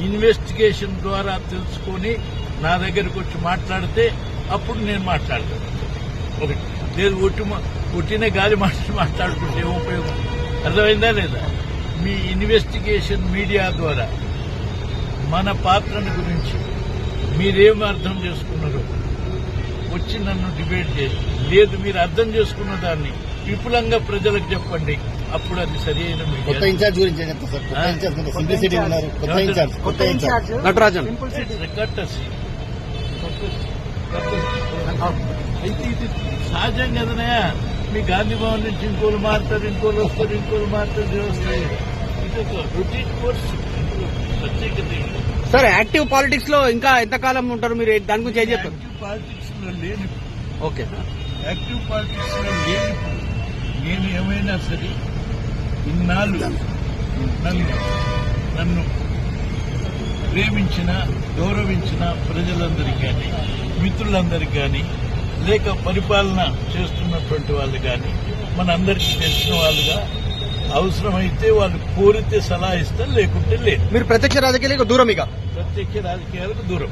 Investigation ద్వారా తెలుసుకొని నా దగ్గరకు వచ్చి మాట్లాడితే అప్పుడు నేను మాట్లాడతాను. ఒకటి లేదు ఒట్టిన గాలి మాట్లాడుకుంటే ఏం ఉపయోగం? అర్థమైందా లేదా? మీ ఇన్వెస్టిగేషన్ మీడియా ద్వారా మన పాత్రను గురించి మీరేం అర్థం చేసుకున్నారు వచ్చి నన్ను డిబేట్ చేసి, లేదు మీరు అర్థం చేసుకున్న దాన్ని విపులంగా ప్రజలకు చెప్పండి, అప్పుడు అది సరి అయిన కొత్త ఇన్ఛార్జ్ గురించి ఏం చెప్తారు సార్? కొత్త ఇన్ఛార్జ్ సింప్లిసిటీ ఉన్నారు. కొత్త ఇన్ఛార్జ్ నటరాజన్ అయితే ఇది సహజం కదనయా. మీ గాంధీ భవన్ నుంచి ఇంకోళ్ళు మారుతారు, ఇంకోళ్ళు వస్తారు, ఇంకోళ్ళు మారుతారు, వస్తాయి. ఇది ఒక రొటీన్ కోర్స్, ప్రత్యేకత. సార్, యాక్టివ్ పాలిటిక్స్ లో ఇంకా ఎంతకాలం ఉంటారు మీరు? దాని గురించి ఏం చెప్తారు? యాక్టివ్ పాలిటిక్స్ లో లేని, ఓకే, యాక్టివ్ పాలిటిక్స్ లో లేని నేను ఏమైనా సరే ఇన్నాళ్ళు నన్ను ప్రేమించిన, గౌరవించిన ప్రజలందరికీ కానీ, మిత్రులందరికీ కానీ, లేక పరిపాలన చేస్తున్నటువంటి వాళ్ళు కానీ, మనందరికీ తెలిసిన వాళ్ళుగా అవసరమైతే వాళ్ళు కోరితే సలహా ఇస్తారు, లేకుంటే లేదు. మీరు ప్రత్యక్ష రాజకీయాలకు దూరం, ఇక ప్రత్యక్ష రాజకీయాలకు దూరం.